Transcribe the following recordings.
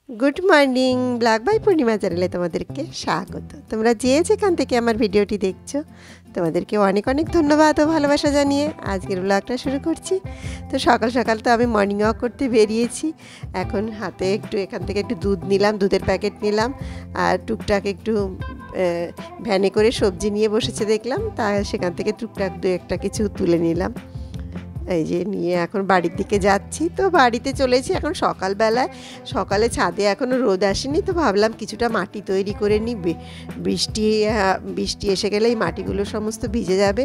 Good morning black by পূর্ণিমা চ্যানেলে তোমাদেরকে স্বাগত। তোমরা যে যেখান থেকে আমার ভিডিওটি দেখছো তোমাদেরকে অনেক অনেক ধন্যবাদ ও ভালোবাসা জানিয়ে আজকের ব্লগটা শুরু করছি। তো সকাল সকাল তো আমি মর্নিং ওয়াক করতে বেরিয়েছি। এখন হাতে একটু এখান থেকে একটু দুধ নিলাম, দুধের প্যাকেট নিলাম, আর টুকটাক একটু ভ্যানে করে সবজি নিয়ে বসেছে দেখলাম, তা সেখান থেকে টুকটাক দু একটা কিছু তুলে নিলাম। এই যে নিয়ে এখন বাড়ির দিকে যাচ্ছি। তো বাড়িতে চলেছি এখন সকালবেলায়, সকালে ছাদে এখনও রোদ আসেনি, তো ভাবলাম কিছুটা মাটি তৈরি করে নিই, বৃষ্টি এসে গেলে এই মাটিগুলো সমস্ত ভিজে যাবে।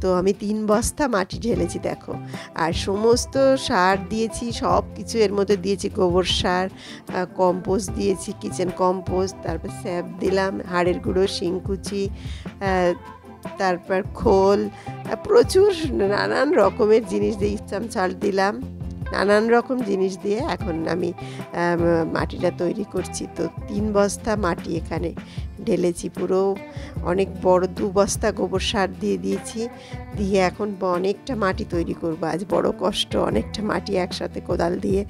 তো আমি 3 বস্তা মাটি ঢেলেছি দেখো, আর সমস্ত সার দিয়েছি, সব কিছু এর মধ্যে দিয়েছি, গোবর সার, কম্পোস্ট দিয়েছি, কিচেন কম্পোস্ট, তারপর স্যাপ দিলাম, হাড়ের গুঁড়ো, শিংকুচি, তারপর খোল, প্রচুর নানান রকমের জিনিস দিয়ে চাল দিলাম, নানান রকম জিনিস দিয়ে এখন আমি মাটিটা তৈরি করছি। তো 3 বস্তা মাটি এখানে ঢেলেছি, পুরো অনেক বড় 2 বস্তা গোবর সার দিয়ে দিয়েছি, দিয়ে এখন অনেকটা মাটি তৈরি করব। আজ বড় কষ্ট, অনেকটা মাটি একসাথে কোদাল দিয়ে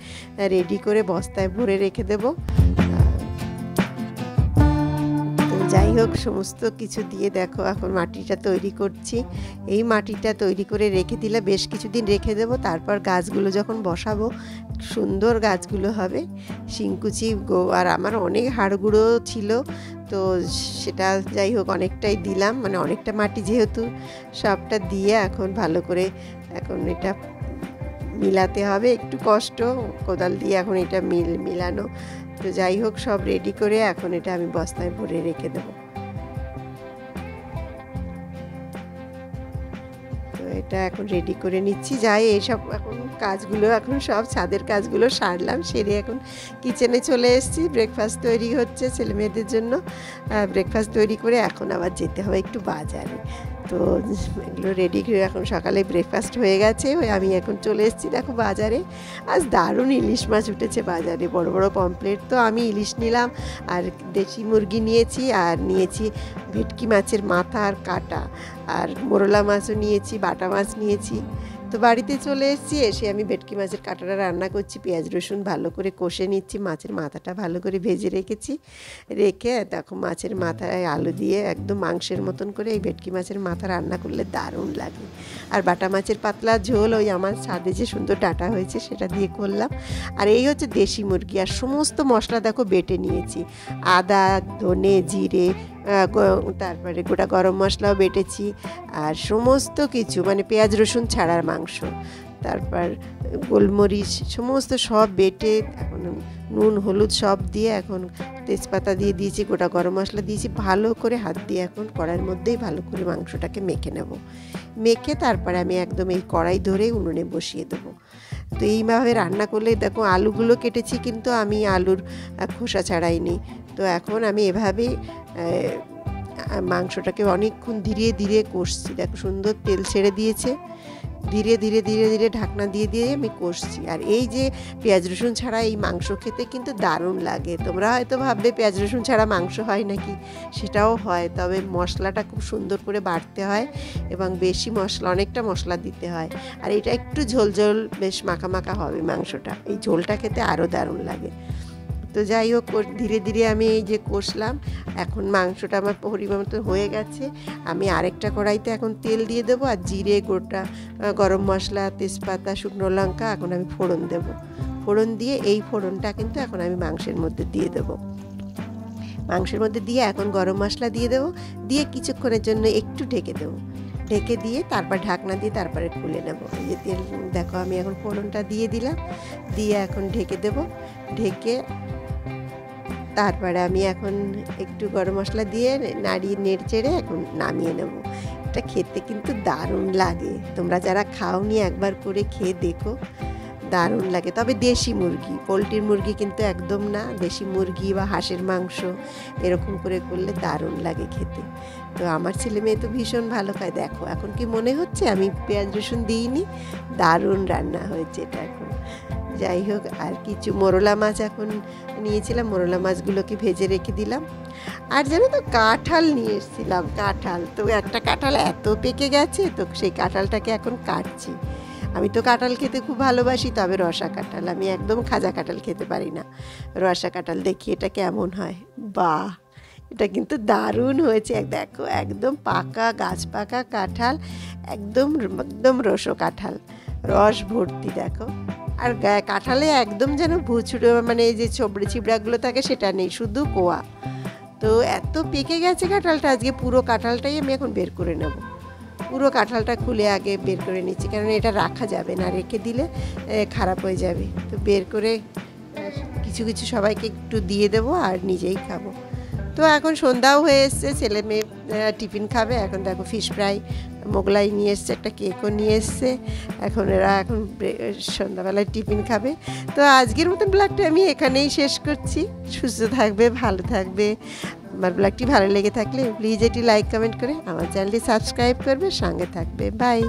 রেডি করে বস্তায় ভরে রেখে দেবো। যাই হোক, সমস্ত কিছু দিয়ে দেখো এখন মাটিটা তৈরি করছি। এই মাটিটা তৈরি করে রেখে দিলে বেশ কিছুদিন রেখে দেবো, তারপর গাছগুলো যখন বসাবো সুন্দর গাছগুলো হবে। শিংকুচি আর আমার অনেক হাড় গুঁড়ো ছিল, তো সেটা যাই হোক অনেকটাই দিলাম, মানে অনেকটা মাটি যেহেতু সবটা দিয়ে এখন ভালো করে এখন এটা মিলাতে হবে, একটু কষ্ট কোদাল দিয়ে এখন এটা মিলানো। তো যাই হোক সব রেডি করে এখন এটা আমি বস্তায় ভরে রেখে দেবো। তো এটা এখন রেডি করে নিচ্ছি। যাই এইসব এখন কাজগুলো এখন সব ছাদের কাজগুলো সারলাম, সেরে এখন কিচেনে চলে এসেছি। ব্রেকফাস্ট তৈরি হচ্ছে ছেলে মেয়েদের জন্য, ব্রেকফাস্ট তৈরি করে এখন আবার যেতে হবে একটু বাজারে। তো এগুলো রেডি করে এখন সকালে ব্রেকফাস্ট হয়ে গেছে, আমি এখন চলে এসেছি দেখো বাজারে। আজ দারুণ ইলিশ মাছ উঠেছে বাজারে, বড় বড় পমপ্লেট। তো আমি ইলিশ নিলাম, আর দেশি মুরগি নিয়েছি, আর নিয়েছি ভেটকি মাছের মাথা আর কাটা, আর মোরলা মাছও নিয়েছি, বাটা মাছ নিয়েছি। তো বাড়িতে চলে এসেছি, এসে আমি ভেটকি মাছের কাঁটাটা রান্না করছি, পেঁয়াজ রসুন ভালো করে কষে নিচ্ছি, মাছের মাথাটা ভালো করে ভেজে রেখেছি। রেখে দেখো মাছের মাথায় আলু দিয়ে একদম মাংসের মতন করে এই ভেটকি মাছের মাথা রান্না করলে দারুণ লাগে। আর বাটা মাছের পাতলা ঝোল ওই আমার ছাদে যে সুন্দর ডাটা হয়েছে সেটা দিয়ে করলাম। আর এই হচ্ছে দেশি মুরগি, আর সমস্ত মশলা দেখো বেটে নিয়েছি, আদা, ধনে, জিরে, তারপরে গোটা গরম মশলাও বেটেছি, আর সমস্ত কিছু মানে পেঁয়াজ রসুন ছাড়ার মাংস, তারপর গোলমরিচ সমস্ত সব বেটে এখন নুন হলুদ সব দিয়ে এখন তেজপাতা দিয়ে দিয়েছি, গোটা গরম মশলা দিয়েছি, ভালো করে হাত দিয়ে এখন কড়াইয়ের মধ্যেই ভালো করে মাংসটাকে মেখে নেব। মেখে তারপরে আমি একদম এই কড়াই ধরে উনুনে বসিয়ে দেবো। তো এইভাবে রান্না করলে দেখো আলুগুলো কেটেছি, কিন্তু আমি আলুর খোসা ছাড়াইনি। তো এখন আমি এভাবেই মাংসটাকে অনেকক্ষণ ধীরে ধীরে কষছি, দেখো সুন্দর তেল ছেড়ে দিয়েছে, ধীরে ধীরে ধীরে ধীরে ঢাকনা দিয়ে দিয়ে আমি কষছি। আর এই যে পেঁয়াজ রসুন ছাড়া এই মাংস খেতে কিন্তু দারুণ লাগে। তোমরা হয়তো ভাববে পেঁয়াজ রসুন ছাড়া মাংস হয় নাকি, সেটাও হয়, তবে মশলাটা খুব সুন্দর করে বাটতে হয় এবং বেশি মশলা, অনেকটা মশলা দিতে হয়। আর এটা একটু ঝোল ঝোল বেশ মাখা মাখা হবে মাংসটা, এই ঝোলটা খেতে আরও দারুণ লাগে। তো যাই হোক ধীরে ধীরে আমি এই যে কষলাম, এখন মাংসটা আমার পরিমাণ মতো হয়ে গেছে। আমি আরেকটা কড়াইতে এখন তেল দিয়ে দেবো, আর জিরে, গোটা গরম মশলা, তেজপাতা, শুকনো লঙ্কা এখন আমি ফোড়ন দেব। ফোড়ন দিয়ে এই ফোড়নটা কিন্তু এখন আমি মাংসের মধ্যে দিয়ে দেবো। মাংসের মধ্যে দিয়ে এখন গরম মশলা দিয়ে দেবো, দিয়ে কিছুক্ষণের জন্য একটু ঢেকে দেবো। ঢেকে দিয়ে তারপর ঢাকনা দিয়ে তারপরে খুলে নেব। এই যে তেল দেখো আমি এখন ফোড়নটা দিয়ে দিলাম, দিয়ে এখন ঢেকে দেবো। ঢেকে তারপরে আমি এখন একটু গরম মশলা দিয়ে নাড়িয়ে নেড়ে এখন নামিয়ে নেব। এটা খেতে কিন্তু দারুণ লাগে, তোমরা যারা খাওনি একবার করে খেয়ে দেখো, দারুণ লাগে। তবে দেশি মুরগি, পোলট্রির মুরগি কিন্তু একদম না, দেশি মুরগি বা হাঁসের মাংস এরকম করে করলে দারুণ লাগে খেতে। তো আমার ছেলে মেয়ে তো ভীষণ ভালো খায়। দেখো এখন কি মনে হচ্ছে আমি পেঁয়াজ রসুন দিইনি, দারুণ রান্না হয়েছে এটা এখন। যাই হোক, আর কিছু মোরলা মাছ এখন নিয়েছিলাম, মোরলা মাছগুলোকে ভেজে রেখে দিলাম। আর জানো তো কাঁঠাল নিয়ে এসেছিলাম, কাঁঠাল, তো একটা কাঁঠাল এত পেকে গেছে, তো সেই কাঁঠালটাকে এখন কাটছি। আমি তো কাঁঠাল খেতে খুব ভালোবাসি, তবে রসা কাঁঠাল, আমি একদম খাজা কাঁঠাল খেতে পারি না। রসা কাঁঠাল দেখি এটা কেমন হয়। বাহ, এটা কিন্তু দারুণ হয়েছে। দেখো একদম পাকা, গাছ পাকা কাঁঠাল, একদম একদম রসো কাঁঠাল, রস ভর্তি দেখো। আর কাঁঠালে একদম যেন ভুচড়ো, মানে এই যে ছোবড়ে ছিবড়াগুলো থাকে সেটা নেই, শুধু কোয়া। তো এত পেকে গেছে কাঁঠালটা, আজকে পুরো কাঁঠালটাই আমি এখন বের করে নেব। পুরো কাঁঠালটা খুলে আগে বের করে নিচ্ছি, কারণ এটা রাখা যাবে না, রেখে দিলে খারাপ হয়ে যাবে। তো বের করে কিছু কিছু সবাইকে একটু দিয়ে দেবো আর নিজেই খাবো। তো এখন সন্ধ্যাও হয়ে এসছে, ছেলে মেয়ে টিফিন খাবে। এখন দেখো ফিশ ফ্রাই, মোগলাই নিয়ে এসছে, একটা কেকও নিয়ে এসছে। এখন এরা এখন সন্ধ্যাবেলায় টিফিন খাবে। তো আজকের মতন ব্লগটা আমি এখানেই শেষ করছি। সুস্থ থাকবে, ভালো থাকবে। আমার ব্লগটি ভালো লেগে থাকলে প্লিজ এটি লাইক কমেন্ট করে আমার চ্যানেলটি সাবস্ক্রাইব করবে, সঙ্গে থাকবে। বাই।